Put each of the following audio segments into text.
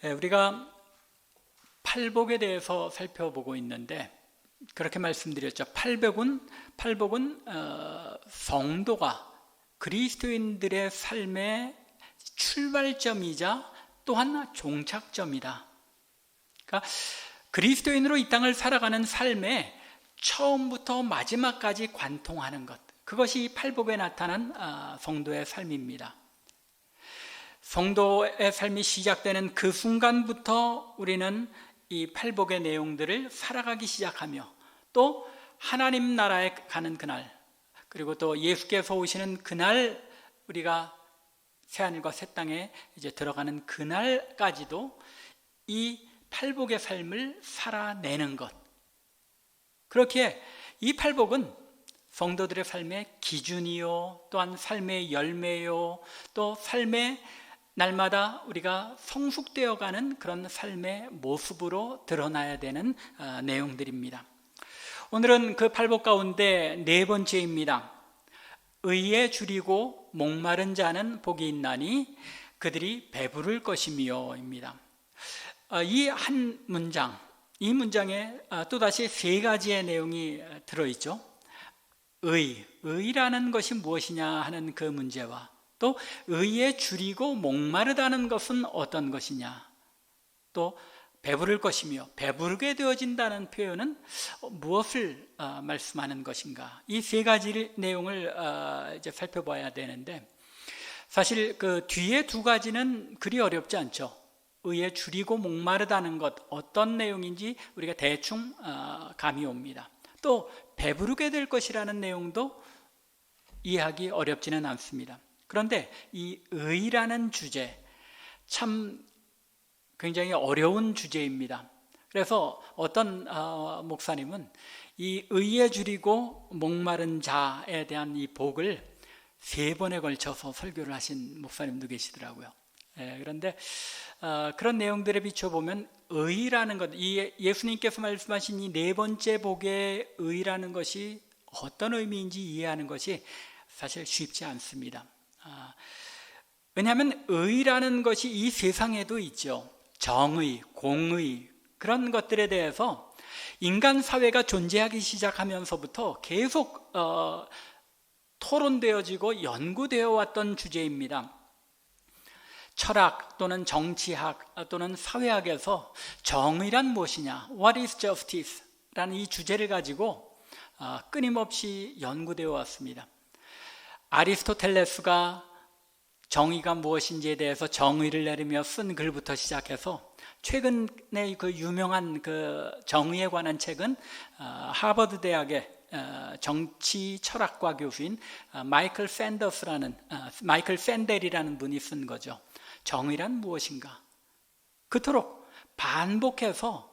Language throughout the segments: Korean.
우리가 팔복에 대해서 살펴보고 있는데 그렇게 말씀드렸죠. 팔복은 성도가 그리스도인들의 삶의 출발점이자 또한 종착점이다. 그러니까 그리스도인으로 이 땅을 살아가는 삶에 처음부터 마지막까지 관통하는 것, 그것이 팔복에 나타난 성도의 삶입니다. 성도의 삶이 시작되는 그 순간부터 우리는 이 팔복의 내용들을 살아가기 시작하며 또 하나님 나라에 가는 그날, 그리고 또 예수께서 오시는 그날, 우리가 새하늘과 새 땅에 이제 들어가는 그날까지도 이 팔복의 삶을 살아내는 것, 그렇게 이 팔복은 성도들의 삶의 기준이요, 또한 삶의 열매요, 또 삶의 날마다 우리가 성숙되어가는 그런 삶의 모습으로 드러나야 되는 내용들입니다. 오늘은 그 팔복 가운데 네 번째입니다. 의에 줄이고 목마른 자는 복이 있나니 그들이 배부를 것이며 입니다. 이 한 문장, 이 문장에 또다시 세 가지의 내용이 들어있죠. 의라는 것이 무엇이냐 하는 그 문제와 또 의에 줄이고 목마르다는 것은 어떤 것이냐, 또 배부를 것이며 배부르게 되어진다는 표현은 무엇을 말씀하는 것인가, 이 세 가지 내용을 이제 살펴봐야 되는데, 사실 그 뒤에 두 가지는 그리 어렵지 않죠. 의에 줄이고 목마르다는 것, 어떤 내용인지 우리가 대충 감이 옵니다. 또 배부르게 될 것이라는 내용도 이해하기 어렵지는 않습니다. 그런데 이 의라는 주제, 참 굉장히 어려운 주제입니다. 그래서 어떤 목사님은 이 의에 줄이고 목마른 자에 대한 이 복을 3번에 걸쳐서 설교를 하신 목사님도 계시더라고요. 그런데 그런 내용들에 비춰보면 의라는 것, 이 예수님께서 말씀하신 이 네 번째 복의 의라는 것이 어떤 의미인지 이해하는 것이 사실 쉽지 않습니다. 왜냐하면 의라는 것이 이 세상에도 있죠. 정의, 공의, 그런 것들에 대해서 인간 사회가 존재하기 시작하면서부터 계속 토론되어지고 연구되어 왔던 주제입니다. 철학 또는 정치학 또는 사회학에서 정의란 무엇이냐, What is justice? 라는 이 주제를 가지고 끊임없이 연구되어 왔습니다. 아리스토텔레스가 정의가 무엇인지에 대해서 정의를 내리며 쓴 글부터 시작해서 최근에 그 유명한 그 정의에 관한 책은 하버드 대학의 정치 철학과 교수인 마이클 샌델이라는 분이 쓴 거죠. 정의란 무엇인가? 그토록 반복해서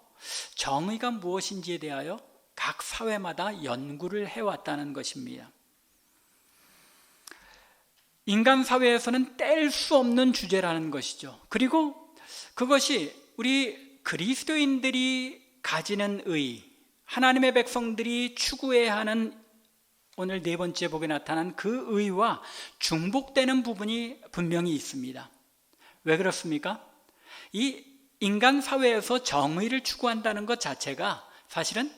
정의가 무엇인지에 대하여 각 사회마다 연구를 해왔다는 것입니다. 인간 사회에서는 뗄 수 없는 주제라는 것이죠. 그리고 그것이 우리 그리스도인들이 가지는 의, 하나님의 백성들이 추구해야 하는 오늘 네 번째 복에 나타난 그 의와 중복되는 부분이 분명히 있습니다. 왜 그렇습니까? 이 인간 사회에서 정의를 추구한다는 것 자체가 사실은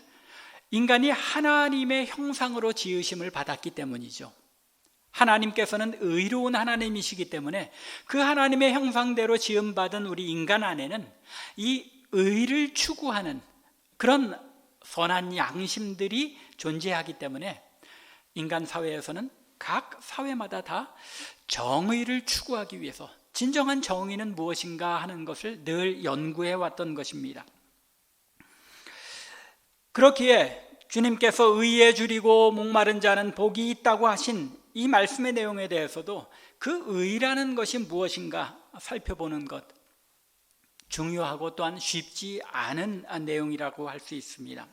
인간이 하나님의 형상으로 지으심을 받았기 때문이죠. 하나님께서는 의로운 하나님이시기 때문에 그 하나님의 형상대로 지음받은 우리 인간 안에는 이 의를 추구하는 그런 선한 양심들이 존재하기 때문에 인간 사회에서는 각 사회마다 다 정의를 추구하기 위해서 진정한 정의는 무엇인가 하는 것을 늘 연구해 왔던 것입니다. 그렇기에 주님께서 의에 줄이고 목마른 자는 복이 있다고 하신 이 말씀의 내용에 대해서도 그 의라는 것이 무엇인가 살펴보는 것, 중요하고 또한 쉽지 않은 내용이라고 할 수 있습니다.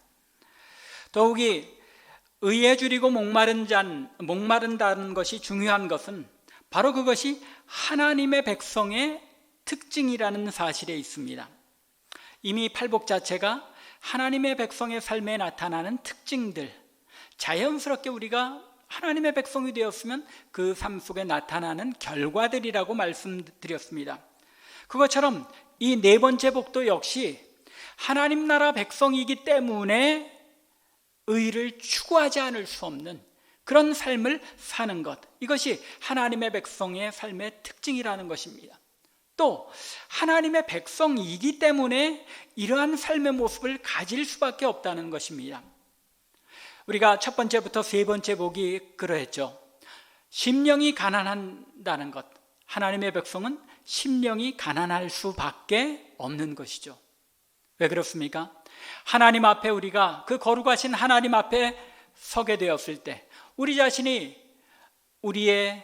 더욱이 의에 줄이고 목마른다는 것이 중요한 것은 바로 그것이 하나님의 백성의 특징이라는 사실에 있습니다. 이미 팔복 자체가 하나님의 백성의 삶에 나타나는 특징들, 자연스럽게 우리가 하나님의 백성이 되었으면 그 삶 속에 나타나는 결과들이라고 말씀드렸습니다. 그것처럼 이 네 번째 복도 역시 하나님 나라 백성이기 때문에 의를 추구하지 않을 수 없는 그런 삶을 사는 것, 이것이 하나님의 백성의 삶의 특징이라는 것입니다. 또 하나님의 백성이기 때문에 이러한 삶의 모습을 가질 수밖에 없다는 것입니다. 우리가 첫 번째부터 세 번째 복이 그러했죠. 심령이 가난한다는 것, 하나님의 백성은 심령이 가난할 수밖에 없는 것이죠. 왜 그렇습니까? 하나님 앞에 우리가 그 거룩하신 하나님 앞에 서게 되었을 때 우리 자신이 우리의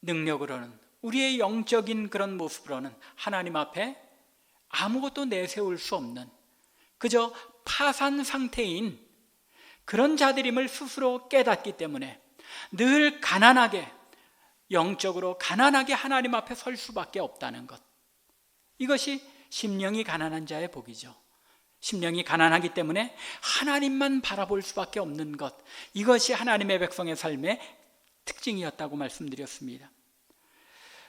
능력으로는, 우리의 영적인 그런 모습으로는 하나님 앞에 아무것도 내세울 수 없는 그저 파산 상태인 그런 자들임을 스스로 깨닫기 때문에 늘 가난하게, 영적으로 가난하게 하나님 앞에 설 수밖에 없다는 것, 이것이 심령이 가난한 자의 복이죠. 심령이 가난하기 때문에 하나님만 바라볼 수밖에 없는 것, 이것이 하나님의 백성의 삶의 특징이었다고 말씀드렸습니다.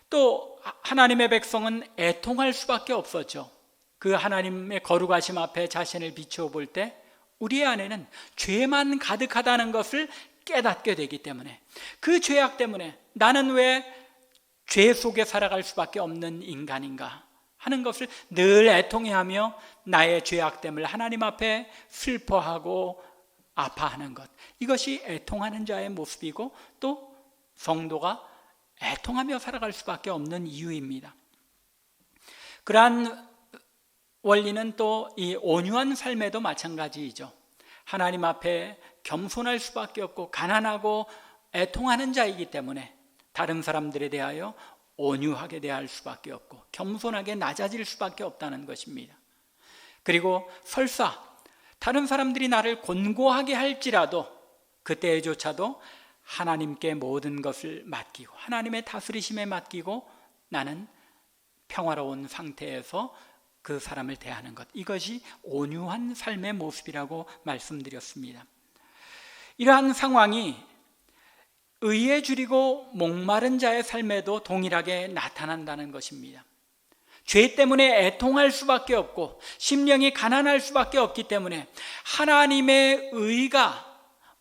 또 하나님의 백성은 애통할 수밖에 없었죠. 그 하나님의 거룩하심 앞에 자신을 비추어 볼 때 우리의 안에는 죄만 가득하다는 것을 깨닫게 되기 때문에, 그 죄악 때문에 나는 왜 죄 속에 살아갈 수밖에 없는 인간인가 하는 것을 늘 애통해하며 나의 죄악됨을 하나님 앞에 슬퍼하고 아파하는 것, 이것이 애통하는 자의 모습이고 또 성도가 애통하며 살아갈 수밖에 없는 이유입니다. 그러한 원리는 또 이 온유한 삶에도 마찬가지이죠. 하나님 앞에 겸손할 수밖에 없고 가난하고 애통하는 자이기 때문에 다른 사람들에 대하여 온유하게 대할 수밖에 없고 겸손하게 낮아질 수밖에 없다는 것입니다. 그리고 설사 다른 사람들이 나를 곤고하게 할지라도 그때조차도 하나님께 모든 것을 맡기고 하나님의 다스리심에 맡기고 나는 평화로운 상태에서 그 사람을 대하는 것, 이것이 온유한 삶의 모습이라고 말씀드렸습니다. 이러한 상황이 의에 줄이고 목마른 자의 삶에도 동일하게 나타난다는 것입니다. 죄 때문에 애통할 수밖에 없고 심령이 가난할 수밖에 없기 때문에 하나님의 의가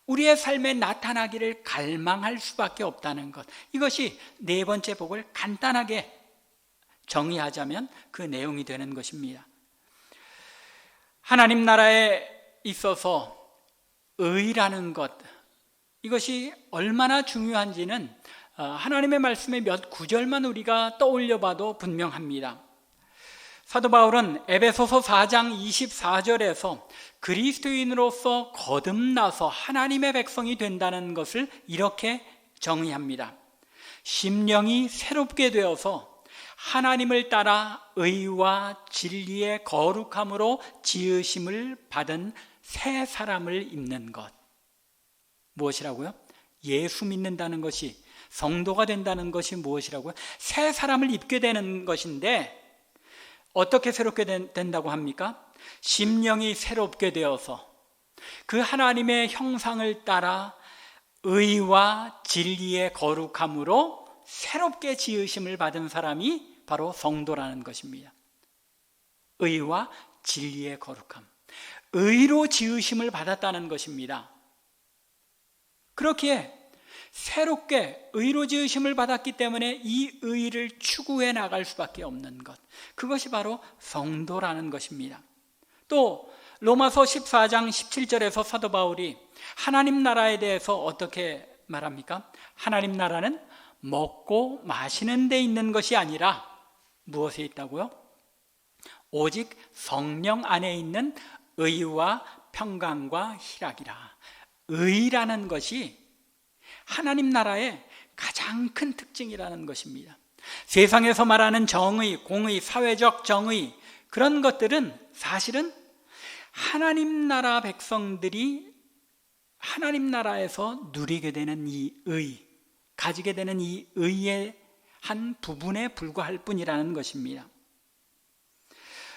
우리의 삶에 나타나기를 갈망할 수밖에 없다는 것, 이것이 네 번째 복을 간단하게 정의하자면 그 내용이 되는 것입니다. 하나님 나라에 있어서 의라는 것, 이것이 얼마나 중요한지는 하나님의 말씀의 몇 구절만 우리가 떠올려 봐도 분명합니다. 사도 바울은 에베소서 4장 24절에서 그리스도인으로서 거듭나서 하나님의 백성이 된다는 것을 이렇게 정의합니다. 심령이 새롭게 되어서 하나님을 따라 의와 진리의 거룩함으로 지으심을 받은 새 사람을 입는 것. 무엇이라고요? 예수 믿는다는 것이, 성도가 된다는 것이 무엇이라고요? 새 사람을 입게 되는 것인데 어떻게 새롭게 된다고 합니까? 심령이 새롭게 되어서 그 하나님의 형상을 따라 의와 진리의 거룩함으로 새롭게 지으심을 받은 사람이 바로 성도라는 것입니다. 의와 진리의 거룩함, 의로 지으심을 받았다는 것입니다. 그렇기에 새롭게 의로 지으심을 받았기 때문에 이 의를 추구해 나갈 수밖에 없는 것, 그것이 바로 성도라는 것입니다. 또 로마서 14장 17절에서 사도 바울이 하나님 나라에 대해서 어떻게 말합니까? 하나님 나라는 먹고 마시는 데 있는 것이 아니라 무엇에 있다고요? 오직 성령 안에 있는 의와 평강과 희락이라. 의라는 것이 하나님 나라의 가장 큰 특징이라는 것입니다. 세상에서 말하는 정의, 공의, 사회적 정의, 그런 것들은 사실은 하나님 나라 백성들이 하나님 나라에서 누리게 되는 이 의, 가지게 되는 이 의의 한 부분에 불과할 뿐이라는 것입니다.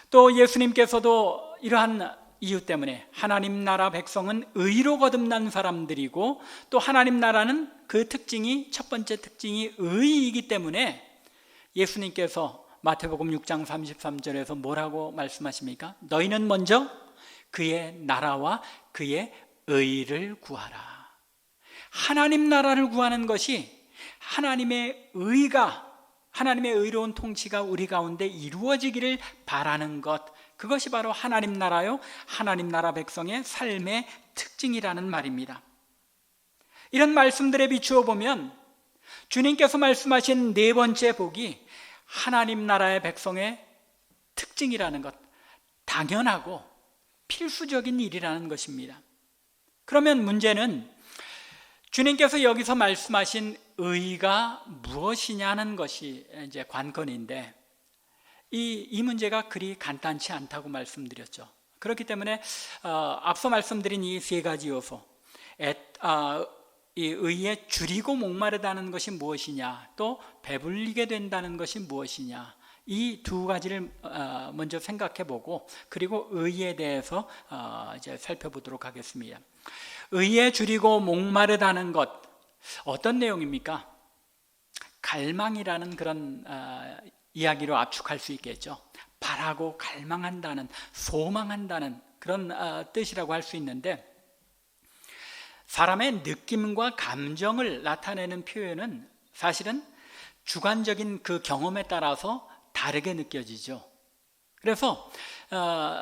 또 예수님께서도 이러한 이유 때문에 하나님 나라 백성은 의로 거듭난 사람들이고 또 하나님 나라는 그 특징이, 첫 번째 특징이 의이기 때문에 예수님께서 마태복음 6장 33절에서 뭐라고 말씀하십니까? 너희는 먼저 그의 나라와 그의 의를 구하라. 하나님 나라를 구하는 것이 하나님의 의로운 통치가 우리 가운데 이루어지기를 바라는 것, 그것이 바로 하나님 나라요, 하나님 나라 백성의 삶의 특징이라는 말입니다. 이런 말씀들에 비추어 보면 주님께서 말씀하신 네 번째 복이 하나님 나라의 백성의 특징이라는 것, 당연하고 필수적인 일이라는 것입니다. 그러면 문제는 주님께서 여기서 말씀하신 의가 무엇이냐는 것이 이제 관건인데, 이 문제가 그리 간단치 않다고 말씀드렸죠. 그렇기 때문에 앞서 말씀드린 이 세 가지 요소, 이 의에 줄이고 목마르다는 것이 무엇이냐, 또 배불리게 된다는 것이 무엇이냐, 이 두 가지를 먼저 생각해 보고, 그리고 의에 대해서 이제 살펴보도록 하겠습니다. 의에 줄이고 목마르다는 것, 어떤 내용입니까? 갈망이라는 그런 이야기로 압축할 수 있겠죠. 바라고 갈망한다는, 소망한다는 그런 뜻이라고 할 수 있는데, 사람의 느낌과 감정을 나타내는 표현은 사실은 주관적인 그 경험에 따라서 다르게 느껴지죠. 그래서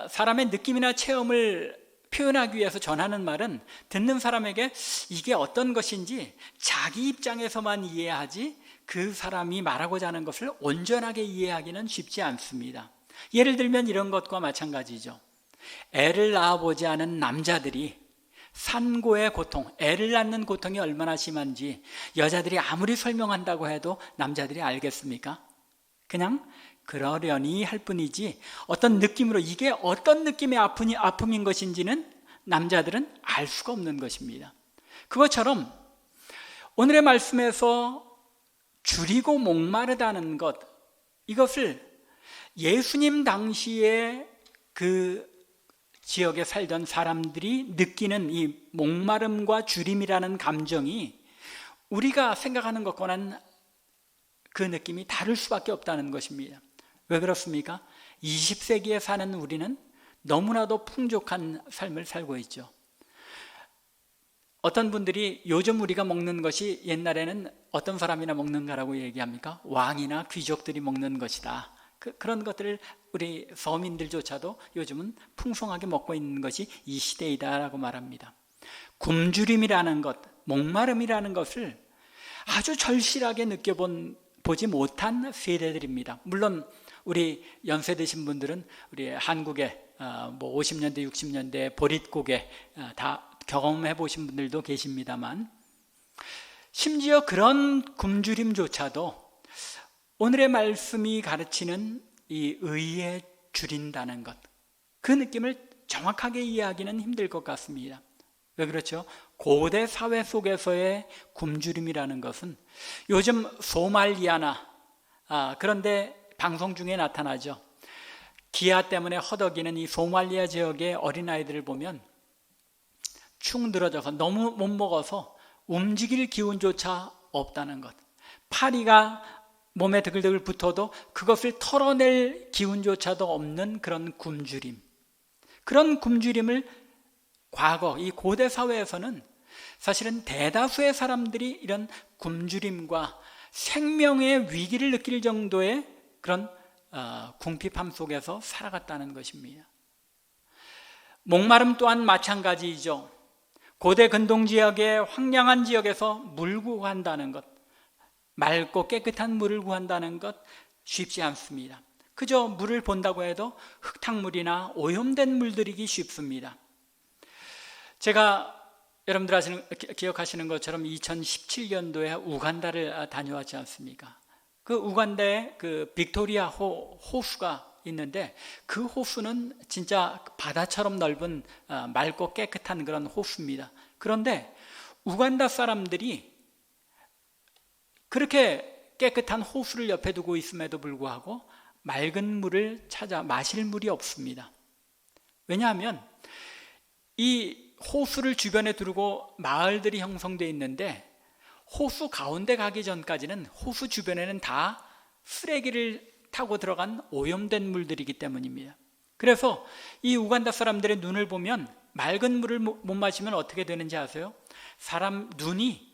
사람의 느낌이나 체험을 표현하기 위해서 전하는 말은 듣는 사람에게 이게 어떤 것인지 자기 입장에서만 이해하지 그 사람이 말하고자 하는 것을 온전하게 이해하기는 쉽지 않습니다. 예를 들면 이런 것과 마찬가지죠. 애를 낳아보지 않은 남자들이 산고의 고통, 애를 낳는 고통이 얼마나 심한지 여자들이 아무리 설명한다고 해도 남자들이 알겠습니까? 그냥 그러려니 할 뿐이지 어떤 느낌으로 이게 어떤 느낌의 아픔인 것인지는 남자들은 알 수가 없는 것입니다. 그것처럼 오늘의 말씀에서 줄이고 목마르다는 것, 이것을 예수님 당시에 그 지역에 살던 사람들이 느끼는 이 목마름과 줄임이라는 감정이 우리가 생각하는 것과는 그 느낌이 다를 수밖에 없다는 것입니다. 왜 그렇습니까? 20세기에 사는 우리는 너무나도 풍족한 삶을 살고 있죠. 어떤 분들이 요즘 우리가 먹는 것이 옛날에는 어떤 사람이나 먹는가라고 얘기합니까? 왕이나 귀족들이 먹는 것이다. 그런 것들을 우리 서민들조차도 요즘은 풍성하게 먹고 있는 것이 이 시대이다라고 말합니다. 굶주림이라는 것, 목마름이라는 것을 아주 절실하게 느껴보지 못한 세대들입니다. 물론 우리 연세 드신 분들은 우리 한국의 50년대, 60년대 보릿고개 다 경험해 보신 분들도 계십니다만, 심지어 그런 굶주림조차도 오늘의 말씀이 가르치는 이 의에 줄인다는 것, 그 느낌을 정확하게 이해하기는 힘들 것 같습니다. 왜 그렇죠? 고대 사회 속에서의 굶주림이라는 것은 요즘 소말리아나 그런데 방송 중에 나타나죠. 기아 때문에 허덕이는 이 소말리아 지역의 어린아이들을 보면 축 늘어져서 너무 못 먹어서 움직일 기운조차 없다는 것, 파리가 몸에 드글드글 붙어도 그것을 털어낼 기운조차도 없는 그런 굶주림, 그런 굶주림을 과거 이 고대 사회에서는 사실은 대다수의 사람들이 이런 굶주림과 생명의 위기를 느낄 정도의 그런 궁핍함 속에서 살아갔다는 것입니다. 목마름 또한 마찬가지이죠. 고대 근동 지역의 황량한 지역에서 물 구한다는 것, 맑고 깨끗한 물을 구한다는 것 쉽지 않습니다. 그저 물을 본다고 해도 흙탕물이나 오염된 물들이기 쉽습니다. 제가 여러분들 기억하시는 것처럼 2017년도에 우간다를 다녀왔지 않습니까? 그 우간다에 그 빅토리아 호수가 있는데, 그 호수는 진짜 바다처럼 넓은 맑고 깨끗한 그런 호수입니다. 그런데 우간다 사람들이 그렇게 깨끗한 호수를 옆에 두고 있음에도 불구하고 맑은 물을 찾아 마실 물이 없습니다. 왜냐하면 이 호수를 주변에 두르고 마을들이 형성되어 있는데, 호수 가운데 가기 전까지는 호수 주변에는 다 쓰레기를 타고 들어간 오염된 물들이기 때문입니다. 그래서 이 우간다 사람들의 눈을 보면 맑은 물을 못 마시면 어떻게 되는지 아세요? 사람 눈이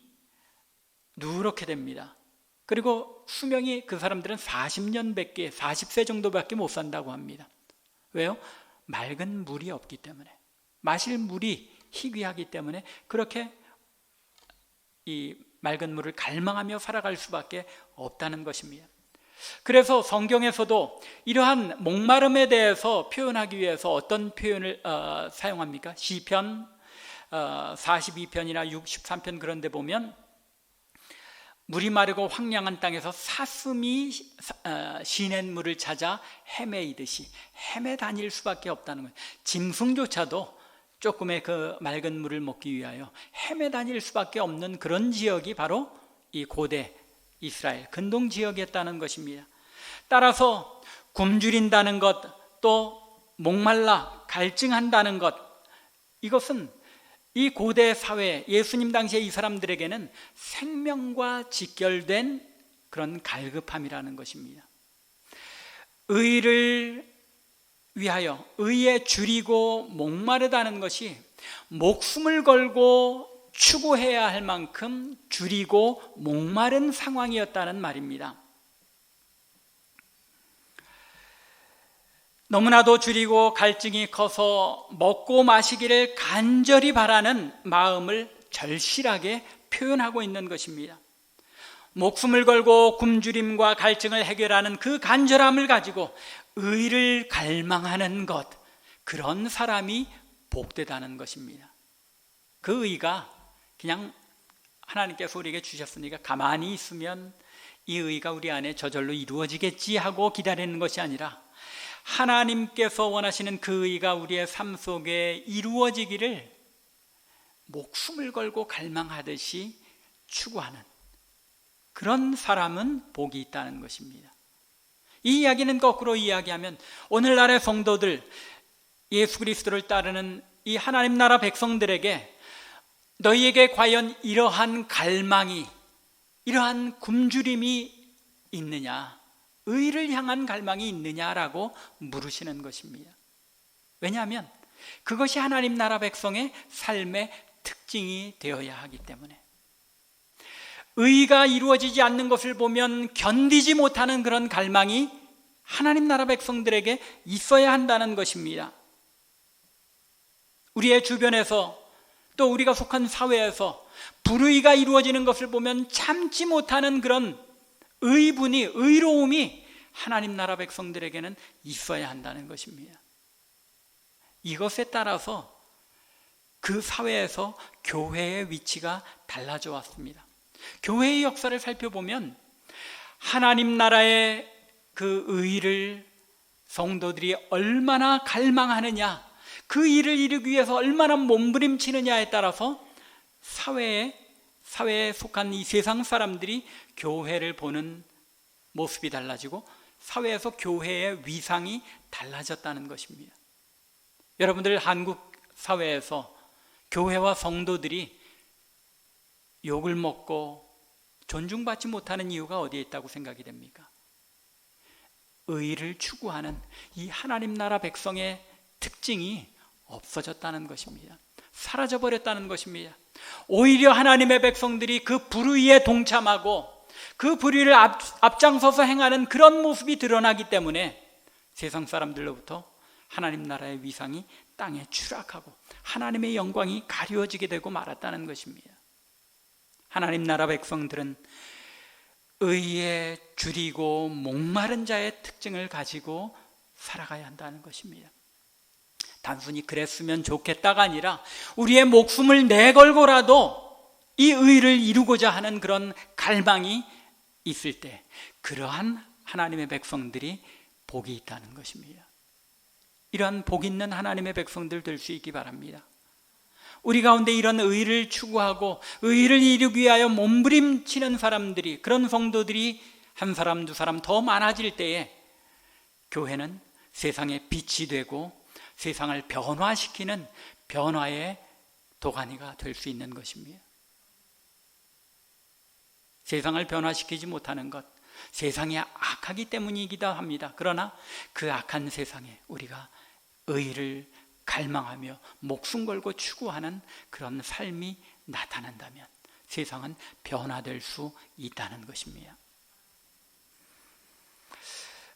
누렇게 됩니다. 그리고 수명이 그 사람들은 40년밖에 40세 정도밖에 못 산다고 합니다. 왜요? 맑은 물이 없기 때문에, 마실 물이 희귀하기 때문에 그렇게 이 맑은 물을 갈망하며 살아갈 수밖에 없다는 것입니다. 그래서 성경에서도 이러한 목마름에 대해서 표현하기 위해서 어떤 표현을 사용합니까? 시편 42편이나 63편 그런 데 보면 물이 마르고 황량한 땅에서 사슴이 시냇물을 찾아 헤매이듯이 헤매 다닐 수밖에 없다는 거예요. 짐승조차도 조금의 그 맑은 물을 먹기 위하여 헤매 다닐 수밖에 없는 그런 지역이 바로 이 고대 이스라엘 근동 지역이었다는 것입니다. 따라서 굶주린다는 것, 또 목말라 갈증한다는 것, 이것은 이 고대 사회, 예수님 당시에 이 사람들에게는 생명과 직결된 그런 갈급함이라는 것입니다. 의를 위하여, 의에 줄이고 목마르다는 것이 목숨을 걸고 추구해야 할 만큼 줄이고 목마른 상황이었다는 말입니다. 너무나도 줄이고 갈증이 커서 먹고 마시기를 간절히 바라는 마음을 절실하게 표현하고 있는 것입니다. 목숨을 걸고 굶주림과 갈증을 해결하는 그 간절함을 가지고 의를 갈망하는 것, 그런 사람이 복되다는 것입니다. 그 의가 그냥 하나님께서 우리에게 주셨으니까 가만히 있으면 이 의가 우리 안에 저절로 이루어지겠지 하고 기다리는 것이 아니라 하나님께서 원하시는 그 의가 우리의 삶 속에 이루어지기를 목숨을 걸고 갈망하듯이 추구하는 그런 사람은 복이 있다는 것입니다. 이 이야기는 거꾸로 이야기하면 오늘날의 성도들, 예수 그리스도를 따르는 이 하나님 나라 백성들에게 너희에게 과연 이러한 갈망이, 이러한 굶주림이 있느냐, 의를 향한 갈망이 있느냐라고 물으시는 것입니다. 왜냐하면 그것이 하나님 나라 백성의 삶의 특징이 되어야 하기 때문에, 의가 이루어지지 않는 것을 보면 견디지 못하는 그런 갈망이 하나님 나라 백성들에게 있어야 한다는 것입니다. 우리의 주변에서 또 우리가 속한 사회에서 불의가 이루어지는 것을 보면 참지 못하는 그런 의분이, 의로움이 하나님 나라 백성들에게는 있어야 한다는 것입니다. 이것에 따라서 그 사회에서 교회의 위치가 달라져 왔습니다. 교회의 역사를 살펴보면 하나님 나라의 그 의를 성도들이 얼마나 갈망하느냐, 그 일을 이루기 위해서 얼마나 몸부림치느냐에 따라서 사회에 속한 이 세상 사람들이 교회를 보는 모습이 달라지고 사회에서 교회의 위상이 달라졌다는 것입니다. 여러분들 한국 사회에서 교회와 성도들이 욕을 먹고 존중받지 못하는 이유가 어디에 있다고 생각이 됩니까? 의를 추구하는 이 하나님 나라 백성의 특징이 없어졌다는 것입니다. 사라져버렸다는 것입니다. 오히려 하나님의 백성들이 그 불의에 동참하고 그 불의를 앞장서서 행하는 그런 모습이 드러나기 때문에 세상 사람들로부터 하나님 나라의 위상이 땅에 추락하고 하나님의 영광이 가려지게 되고 말았다는 것입니다. 하나님 나라 백성들은 의에 줄이고 목마른 자의 특징을 가지고 살아가야 한다는 것입니다. 단순히 그랬으면 좋겠다가 아니라 우리의 목숨을 내걸고라도 이 의를 이루고자 하는 그런 갈망이 있을 때 그러한 하나님의 백성들이 복이 있다는 것입니다. 이러한 복 있는 하나님의 백성들 될 수 있기 바랍니다. 우리 가운데 이런 의를 추구하고 의를 이루기 위하여 몸부림치는 사람들이, 그런 성도들이 한 사람 두 사람 더 많아질 때에 교회는 세상의 빛이 되고 세상을 변화시키는 변화의 도가니가 될 수 있는 것입니다. 세상을 변화시키지 못하는 것, 세상이 악하기 때문이기도 합니다. 그러나 그 악한 세상에 우리가 의를 갈망하며 목숨 걸고 추구하는 그런 삶이 나타난다면 세상은 변화될 수 있다는 것입니다.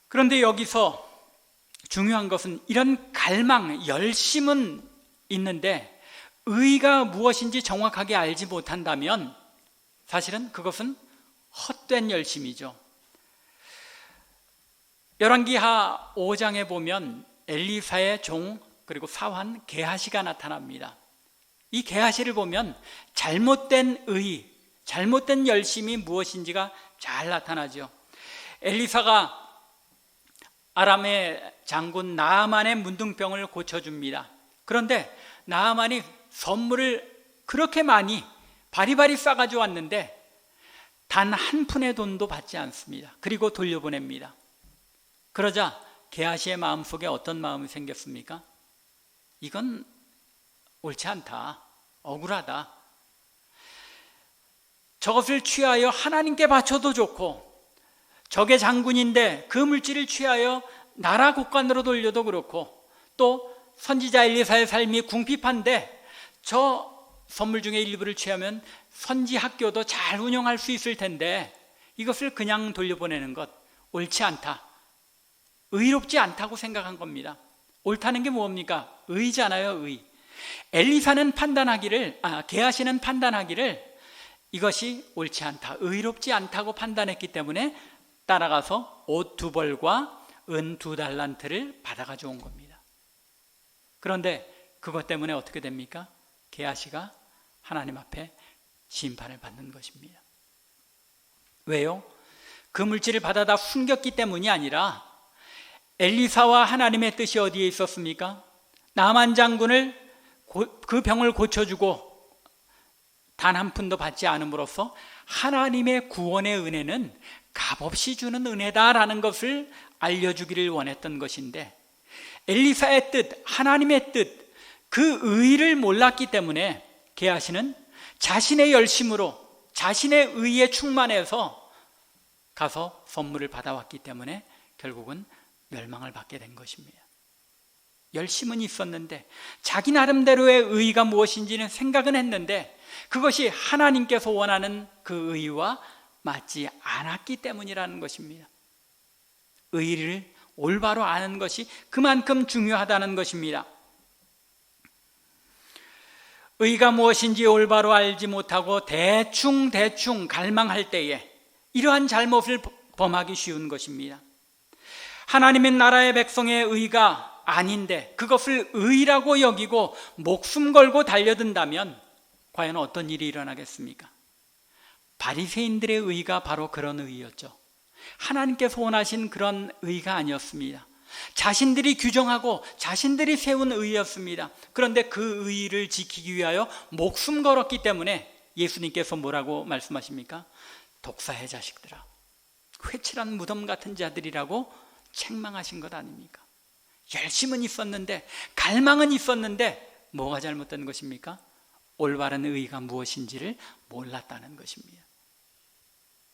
그런데 여기서 중요한 것은 이런 갈망, 열심은 있는데 의가 무엇인지 정확하게 알지 못한다면 사실은 그것은 헛된 열심이죠. 열왕기하 5장에 보면 엘리사의 종 그리고 사환 게하시가 나타납니다. 이 게하시를 보면 잘못된 의, 잘못된 열심이 무엇인지가 잘 나타나죠. 엘리사가 아람의 장군 나아만의 문둥병을 고쳐줍니다. 그런데 나아만이 선물을 그렇게 많이 바리바리 싸가지고 왔는데 단 한 푼의 돈도 받지 않습니다. 그리고 돌려보냅니다. 그러자 게하시의 마음속에 어떤 마음이 생겼습니까? 이건 옳지 않다. 억울하다. 저것을 취하여 하나님께 바쳐도 좋고 적의 장군인데 그 물질을 취하여 나라 곳간으로 돌려도 그렇고 또 선지자 엘리사의 삶이 궁핍한데 저 선물 중에 일부를 취하면 선지 학교도 잘 운영할 수 있을 텐데 이것을 그냥 돌려보내는 것 옳지 않다. 의롭지 않다고 생각한 겁니다. 옳다는 게 뭡니까? 의잖아요, 의. 엘리사는 게하시는 판단하기를 이것이 옳지 않다, 의롭지 않다고 판단했기 때문에 따라가서 옷 2벌과 은 2달란트를 받아가지고 온 겁니다. 그런데 그것 때문에 어떻게 됩니까? 게하시가 하나님 앞에 심판을 받는 것입니다. 왜요? 그 물질을 받아다 숨겼기 때문이 아니라 엘리사와 하나님의 뜻이 어디에 있었습니까? 나만 장군을 그 병을 고쳐주고 단 한 푼도 받지 않음으로써 하나님의 구원의 은혜는 값없이 주는 은혜다라는 것을 알려주기를 원했던 것인데 엘리사의 뜻, 하나님의 뜻, 그 의를 몰랐기 때문에 게하시는 자신의 열심으로 자신의 의에 충만해서 가서 선물을 받아왔기 때문에 결국은 멸망을 받게 된 것입니다. 열심은 있었는데 자기 나름대로의 의의가 무엇인지는 생각은 했는데 그것이 하나님께서 원하는 그 의의와 맞지 않았기 때문이라는 것입니다. 의의를 올바로 아는 것이 그만큼 중요하다는 것입니다. 의의가 무엇인지 올바로 알지 못하고 대충 갈망할 때에 이러한 잘못을 범하기 쉬운 것입니다. 하나님의 나라의 백성의 의의가 아닌데 그것을 의라고 여기고 목숨 걸고 달려든다면 과연 어떤 일이 일어나겠습니까? 바리새인들의 의의가 바로 그런 의의였죠. 하나님께서 원하신 그런 의의가 아니었습니다. 자신들이 규정하고 자신들이 세운 의의였습니다. 그런데 그 의의를 지키기 위하여 목숨 걸었기 때문에 예수님께서 뭐라고 말씀하십니까? 독사의 자식들아, 회칠한 무덤 같은 자들이라고 책망하신 것 아닙니까? 열심은 있었는데 갈망은 있었는데 뭐가 잘못된 것입니까? 올바른 의의가 무엇인지를 몰랐다는 것입니다.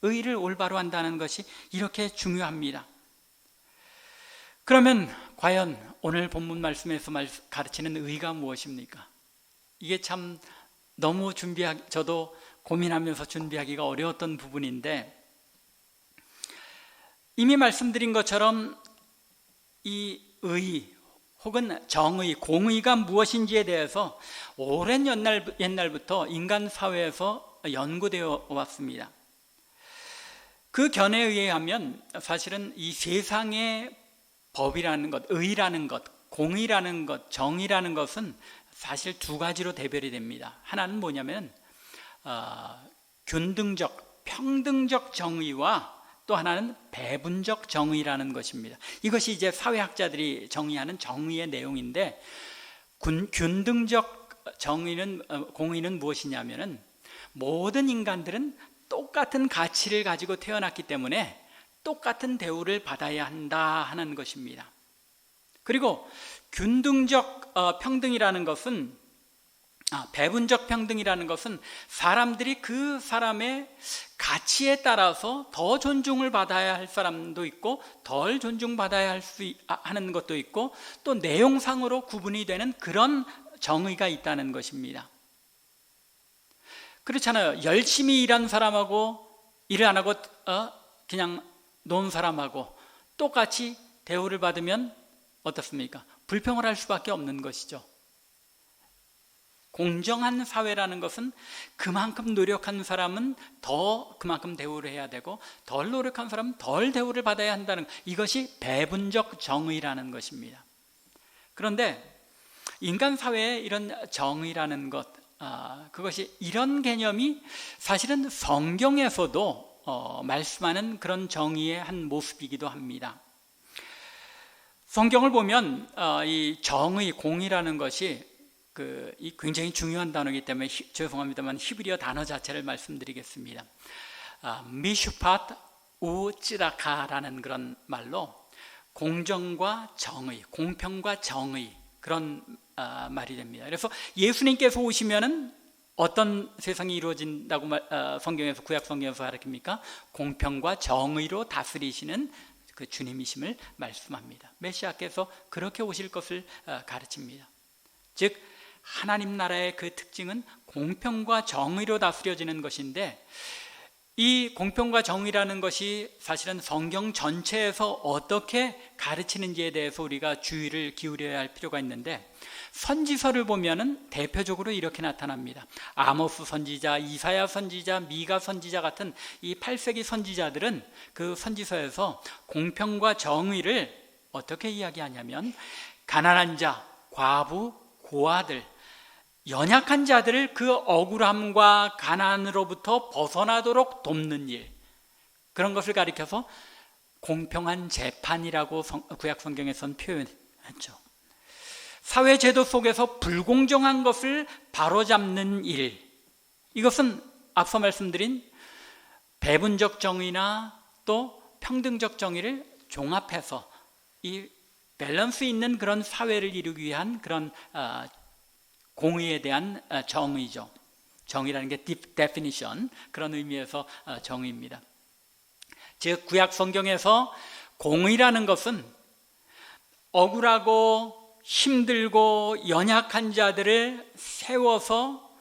의의를 올바로 한다는 것이 이렇게 중요합니다. 그러면 과연 오늘 본문 말씀에서 가르치는 의의가 무엇입니까? 이게 참 너무 저도 고민하면서 준비하기가 어려웠던 부분인데 이미 말씀드린 것처럼 이 의의 혹은 정의, 공의가 무엇인지에 대해서 오랜 옛날부터 인간 사회에서 연구되어 왔습니다. 그 견해에 의하면 사실은 이 세상의 법이라는 것, 의라는 것, 공의라는 것, 정의라는 것은 사실 두 가지로 대별이 됩니다. 하나는 뭐냐면 균등적, 평등적 정의와 또 하나는 배분적 정의라는 것입니다. 이것이 이제 사회학자들이 정의하는 정의의 내용인데 균등적 공의는 무엇이냐면은 모든 인간들은 똑같은 가치를 가지고 태어났기 때문에 똑같은 대우를 받아야 한다 하는 것입니다. 그리고 균등적 평등이라는 것은 배분적 평등이라는 것은 사람들이 그 사람의 가치에 따라서 더 존중을 받아야 할 사람도 있고 덜 존중받아야 하는 것도 있고 또 내용상으로 구분이 되는 그런 정의가 있다는 것입니다. 그렇잖아요. 열심히 일한 사람하고 일을 안 하고 그냥 논 사람하고 똑같이 대우를 받으면 어떻습니까? 불평을 할 수밖에 없는 것이죠. 공정한 사회라는 것은 그만큼 노력한 사람은 더 그만큼 대우를 해야 되고 덜 노력한 사람은 덜 대우를 받아야 한다는 이것이 배분적 정의라는 것입니다. 그런데 인간 사회에 이런 정의라는 것, 그것이 이런 개념이 사실은 성경에서도 말씀하는 그런 정의의 한 모습이기도 합니다. 성경을 보면 이 정의, 공이라는 것이 이 굉장히 중요한 단어이기 때문에 죄송합니다만 히브리어 단어 자체를 말씀드리겠습니다. 미슈팟 우찌라카라는 그런 말로 공정과 정의, 공평과 정의 그런 말이 됩니다. 그래서 예수님께서 오시면은 어떤 세상이 이루어진다고 성경에서 구약 성경에서 가르칩니까? 공평과 정의로 다스리시는 그 주님이심을 말씀합니다. 메시아께서 그렇게 오실 것을 가르칩니다. 즉 하나님 나라의 그 특징은 공평과 정의로 다스려지는 것인데 이 공평과 정의라는 것이 사실은 성경 전체에서 어떻게 가르치는지에 대해서 우리가 주의를 기울여야 할 필요가 있는데 선지서를 보면은 대표적으로 이렇게 나타납니다. 아모스 선지자, 이사야 선지자, 미가 선지자 같은 이 8세기 선지자들은 그 선지서에서 공평과 정의를 어떻게 이야기하냐면 가난한 자, 과부, 고아들, 연약한 자들을 그 억울함과 가난으로부터 벗어나도록 돕는 일, 그런 것을 가리켜서 공평한 재판이라고 구약 성경에서는 표현했죠. 사회제도 속에서 불공정한 것을 바로잡는 일, 이것은 앞서 말씀드린 배분적 정의나 또 평등적 정의를 종합해서 이 밸런스 있는 그런 사회를 이루기 위한 그런 공의에 대한 정의죠. 정의라는 게 definition, 그런 의미에서 정의입니다. 즉 구약 성경에서 공의라는 것은 억울하고 힘들고 연약한 자들을 세워서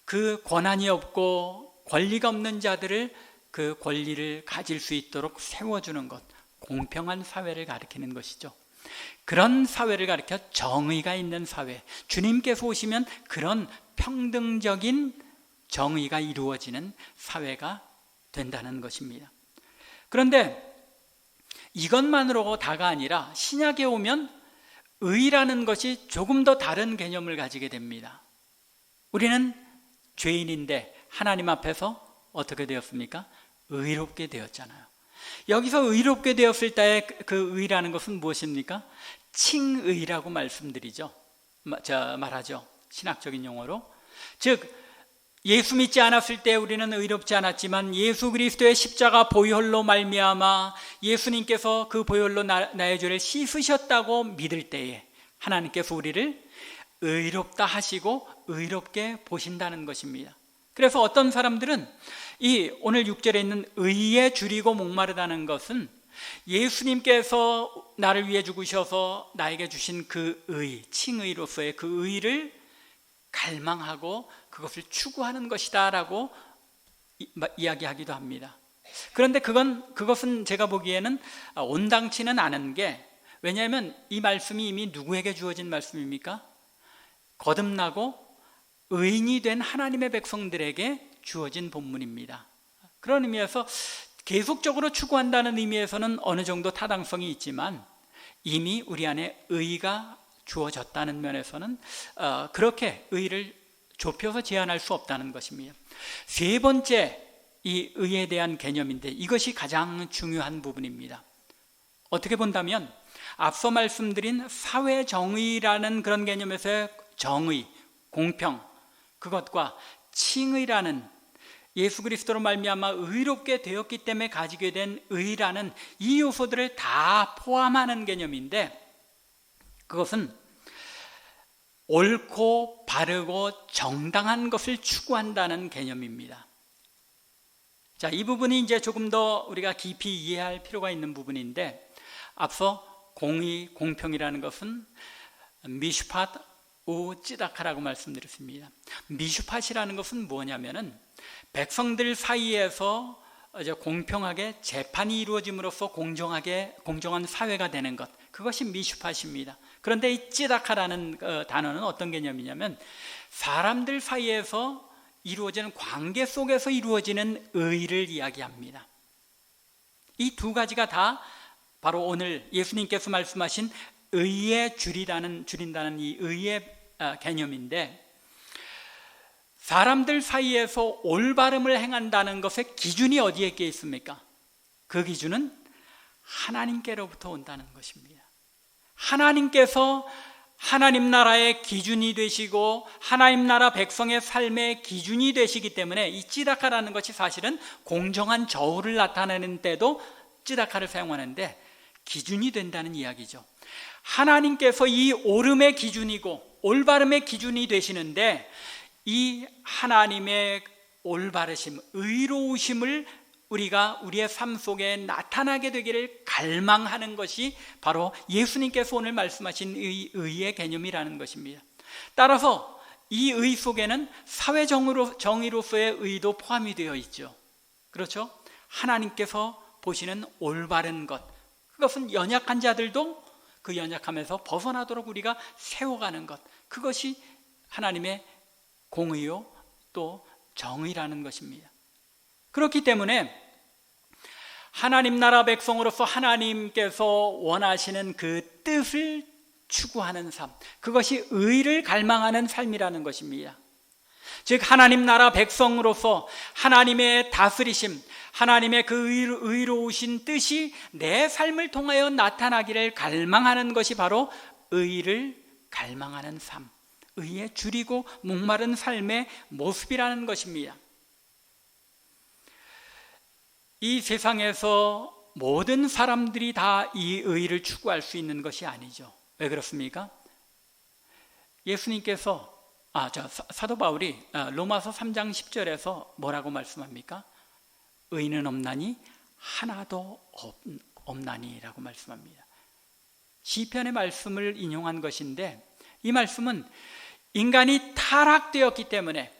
그 권한이 없고 권리가 없는 자들을 그 권리를 가질 수 있도록 세워주는 것, 공평한 사회를 가리키는 것이죠. 그런 사회를 가리켜 정의가 있는 사회, 주님께서 오시면 그런 평등적인 정의가 이루어지는 사회가 된다는 것입니다. 그런데 이것만으로 다가 아니라 신약에 오면 의라는 것이 조금 더 다른 개념을 가지게 됩니다. 우리는 죄인인데 하나님 앞에서 어떻게 되었습니까? 의롭게 되었잖아요. 여기서 의롭게 되었을 때의 그 의라는 것은 무엇입니까? 칭의라고 말하죠. 신학적인 용어로. 즉 예수 믿지 않았을 때 우리는 의롭지 않았지만 예수 그리스도의 십자가 보혈로 말미암아 예수님께서 그 보혈로 나의 죄를 씻으셨다고 믿을 때에 하나님께서 우리를 의롭다 하시고 의롭게 보신다는 것입니다. 그래서 어떤 사람들은 이 오늘 6절에 있는 의에 줄이고 목마르다는 것은 예수님께서 나를 위해 죽으셔서 나에게 주신 그 의, 칭의로서의 그 의를 갈망하고 그것을 추구하는 것이다 라고 이야기하기도 합니다. 그런데 그것은 제가 보기에는 온당치는 않은 게, 왜냐하면 이 말씀이 이미 누구에게 주어진 말씀입니까? 거듭나고 의인이 된 하나님의 백성들에게 주어진 본문입니다. 그런 의미에서 계속적으로 추구한다는 의미에서는 어느 정도 타당성이 있지만 이미 우리 안에 의가 주어졌다는 면에서는 그렇게 의를 좁혀서 제한할 수 없다는 것입니다. 세 번째, 이 의에 대한 개념인데 이것이 가장 중요한 부분입니다. 어떻게 본다면 앞서 말씀드린 사회정의라는 그런 개념에서의 정의, 공평, 그것과 칭의라는 예수 그리스도로 말미암아 의롭게 되었기 때문에 가지게 된 의라는 이 요소들을 다 포함하는 개념인데, 그것은 옳고 바르고 정당한 것을 추구한다는 개념입니다. 자, 이 부분이 이제 조금 더 우리가 깊이 이해할 필요가 있는 부분인데, 앞서 공의, 공평이라는 것은 미슈팟 우 찌다카라고 말씀드렸습니다. 미슈팟이라는 것은 뭐냐면은 백성들 사이에서 이제 공평하게 재판이 이루어짐으로써 공정한 사회가 되는 것, 그것이 미슈팟입니다. 그런데 이 찌다카라는 단어는 어떤 개념이냐면 사람들 사이에서 이루어지는 관계 속에서 이루어지는 의를 이야기합니다. 이 두 가지가 다 바로 오늘 예수님께서 말씀하신 의에 줄인다는 이 의의 개념인데, 사람들 사이에서 올바름을 행한다는 것의 기준이 어디에 끼어 있습니까? 그 기준은 하나님께로부터 온다는 것입니다. 하나님께서 하나님 나라의 기준이 되시고 하나님 나라 백성의 삶의 기준이 되시기 때문에 이 찌다카라는 것이 사실은 공정한 저울을 나타내는 때도 찌다카를 사용하는데 기준이 된다는 이야기죠. 하나님께서 이 옳음의 기준이고 올바름의 기준이 되시는데, 이 하나님의 올바르심, 의로우심을 우리가 우리의 삶 속에 나타나게 되기를 갈망하는 것이 바로 예수님께서 오늘 말씀하신 의의 개념이라는 것입니다. 따라서 이 의 속에는 사회 정의로서의 의도 포함이 되어 있죠. 그렇죠? 하나님께서 보시는 올바른 것, 그것은 연약한 자들도 그 연약함에서 벗어나도록 우리가 세워가는 것, 그것이 하나님의 공의요 또 정의라는 것입니다. 그렇기 때문에 하나님 나라 백성으로서 하나님께서 원하시는 그 뜻을 추구하는 삶, 그것이 의를 갈망하는 삶이라는 것입니다. 즉 하나님 나라 백성으로서 하나님의 다스리심, 하나님의 그 의로우신 뜻이 내 삶을 통하여 나타나기를 갈망하는 것이 바로 의를 갈망하는 삶, 의에 줄이고 목마른 삶의 모습이라는 것입니다. 이 세상에서 모든 사람들이 다 이 의를 추구할 수 있는 것이 아니죠. 왜 그렇습니까? 예수님께서 사도 바울이 로마서 3장 10절에서 뭐라고 말씀합니까? 의는 없나니 하나도 없나니라고 말씀합니다. 시편의 말씀을 인용한 것인데, 이 말씀은 인간이 타락되었기 때문에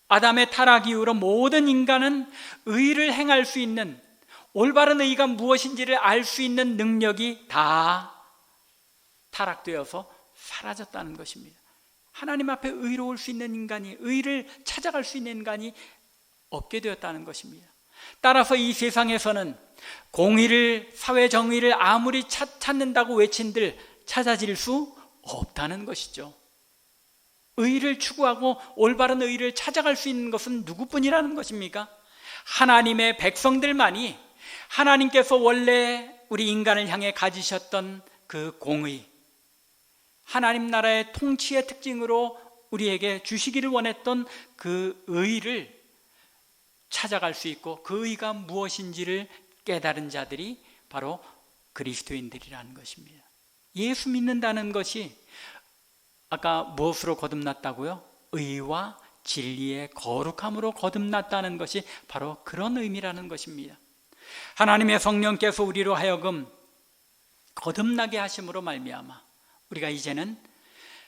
아담의 타락 이후로 모든 인간은 의를 행할 수 있는, 올바른 의가 무엇인지를 알 수 있는 능력이 다 타락되어서 사라졌다는 것입니다. 하나님 앞에 의로울 수 있는 인간이, 의를 찾아갈 수 있는 인간이 없게 되었다는 것입니다. 따라서 이 세상에서는 공의를, 사회 정의를 아무리 찾는다고 외친들 찾아질 수 없다는 것이죠. 의를 추구하고 올바른 의를 찾아갈 수 있는 것은 누구뿐이라는 것입니까? 하나님의 백성들만이 하나님께서 원래 우리 인간을 향해 가지셨던 그 공의, 하나님 나라의 통치의 특징으로 우리에게 주시기를 원했던 그 의를 찾아갈 수 있고, 그 의가 무엇인지를 깨달은 자들이 바로 그리스도인들이라는 것입니다. 예수 믿는다는 것이 아까 무엇으로 거듭났다고요? 의와 진리의 거룩함으로 거듭났다는 것이 바로 그런 의미라는 것입니다. 하나님의 성령께서 우리로 하여금 거듭나게 하심으로 말미암아 우리가 이제는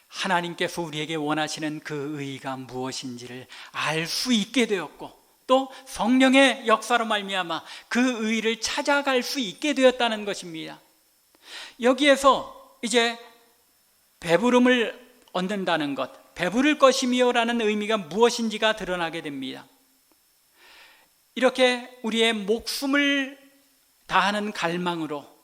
하나님께서 우리에게 원하시는 그 의가 무엇인지를 알 수 있게 되었고, 또 성령의 역사로 말미암아 그 의를 찾아갈 수 있게 되었다는 것입니다. 여기에서 이제 배부름을 얻는다는 것, 배부를 것이며 라는 의미가 무엇인지가 드러나게 됩니다. 이렇게 우리의 목숨을 다하는 갈망으로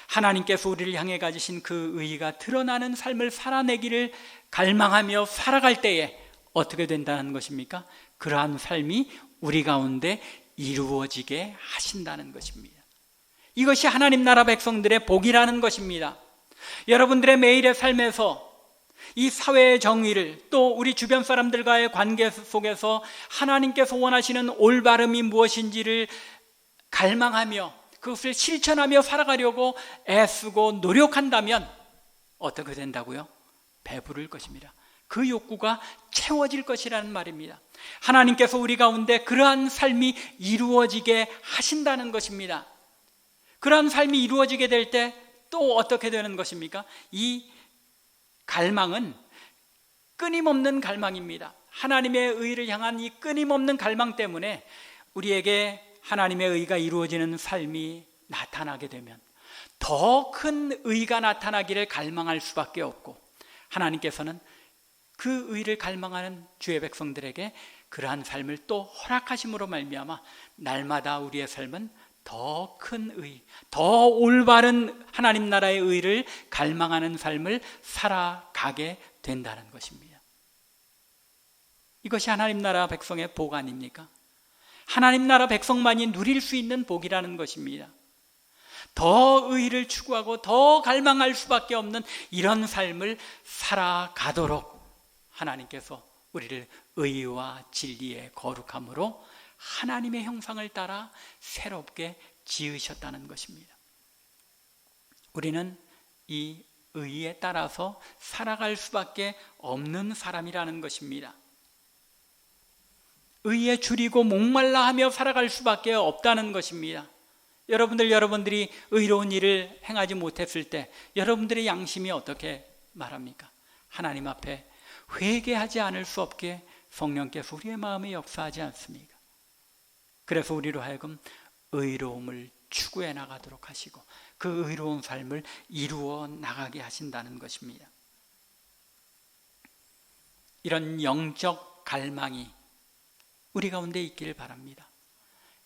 하나님께서 우리를 향해 가지신 그 의의가 드러나는 삶을 살아내기를 갈망하며 살아갈 때에 어떻게 된다는 것입니까? 그러한 삶이 우리 가운데 이루어지게 하신다는 것입니다. 이것이 하나님 나라 백성들의 복이라는 것입니다. 여러분들의 매일의 삶에서 이 사회의 정의를, 또 우리 주변 사람들과의 관계 속에서 하나님께서 원하시는 올바름이 무엇인지를 갈망하며 그것을 실천하며 살아가려고 애쓰고 노력한다면 어떻게 된다고요? 배부를 것입니다. 그 욕구가 채워질 것이라는 말입니다. 하나님께서 우리 가운데 그러한 삶이 이루어지게 하신다는 것입니다. 그러한 삶이 이루어지게 될 때 또 어떻게 되는 것입니까? 이 갈망은 끊임없는 갈망입니다. 하나님의 의를 향한 이 끊임없는 갈망 때문에 우리에게 하나님의 의가 이루어지는 삶이 나타나게 되면 더 큰 의가 나타나기를 갈망할 수밖에 없고, 하나님께서는 그 의를 갈망하는 주의 백성들에게 그러한 삶을 또 허락하심으로 말미암아 날마다 우리의 삶은 더 큰 의, 더 올바른 하나님 나라의 의를 갈망하는 삶을 살아가게 된다는 것입니다. 이것이 하나님 나라 백성의 복 아닙니까? 하나님 나라 백성만이 누릴 수 있는 복이라는 것입니다. 더 의를 추구하고 더 갈망할 수밖에 없는 이런 삶을 살아가도록 하나님께서 우리를 의와 진리의 거룩함으로 하나님의 형상을 따라 새롭게 지으셨다는 것입니다. 우리는 이 의에 따라서 살아갈 수밖에 없는 사람이라는 것입니다. 의에 줄이고 목말라 하며 살아갈 수밖에 없다는 것입니다. 여러분들이 의로운 일을 행하지 못했을 때 여러분들의 양심이 어떻게 말합니까? 하나님 앞에 회개하지 않을 수 없게 성령께서 우리의 마음에 역사하지 않습니까? 그래서 우리로 하여금 의로움을 추구해 나가도록 하시고 그 의로운 삶을 이루어 나가게 하신다는 것입니다. 이런 영적 갈망이 우리 가운데 있기를 바랍니다.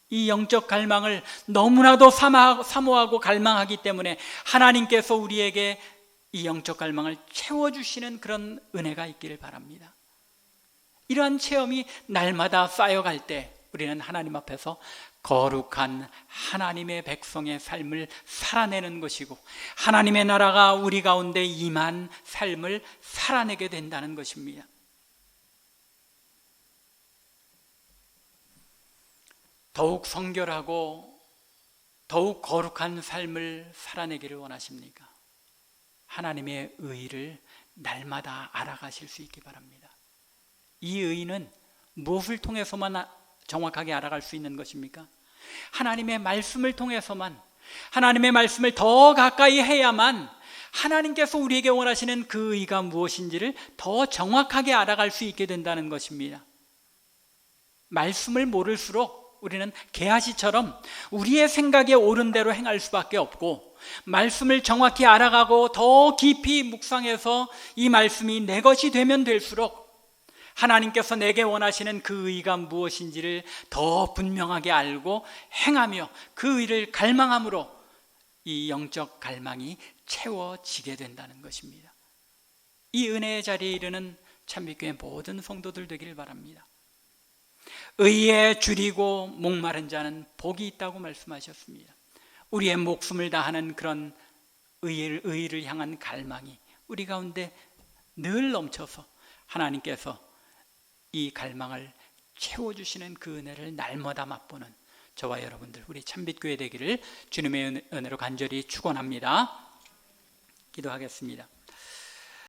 이 영적 갈망을 너무나도 사모하고 갈망하기 때문에 하나님께서 우리에게 이 영적 갈망을 채워주시는 그런 은혜가 있기를 바랍니다. 이러한 체험이 날마다 쌓여갈 때 우리는 하나님 앞에서 거룩한 하나님의 백성의 삶을 살아내는 것이고 하나님의 나라가 우리 가운데 임한 삶을 살아내게 된다는 것입니다. 더욱 성결하고 더욱 거룩한 삶을 살아내기를 원하십니까? 하나님의 의를 날마다 알아가실 수 있기 바랍니다. 이 의는 무엇을 통해서만 정확하게 알아갈 수 있는 것입니까? 하나님의 말씀을 통해서만, 하나님의 말씀을 더 가까이 해야만 하나님께서 우리에게 원하시는 그 의가 무엇인지를 더 정확하게 알아갈 수 있게 된다는 것입니다. 말씀을 모를수록 우리는 게하시처럼 우리의 생각에 옳은 대로 행할 수밖에 없고, 말씀을 정확히 알아가고 더 깊이 묵상해서 이 말씀이 내 것이 되면 될수록 하나님께서 내게 원하시는 그 의가 무엇인지를 더 분명하게 알고 행하며 그 의를 갈망함으로 이 영적 갈망이 채워지게 된다는 것입니다. 이 은혜의 자리에 이르는 참빛교회 모든 성도들 되기를 바랍니다. 의에 줄이고 목마른 자는 복이 있다고 말씀하셨습니다. 우리의 목숨을 다하는 그런 의를 향한 갈망이 우리 가운데 늘 넘쳐서 하나님께서 이 갈망을 채워주시는 그 은혜를 날마다 맛보는 저와 여러분들, 우리 참빛교회 되기를 주님의 은혜로 간절히 축원합니다. 기도하겠습니다.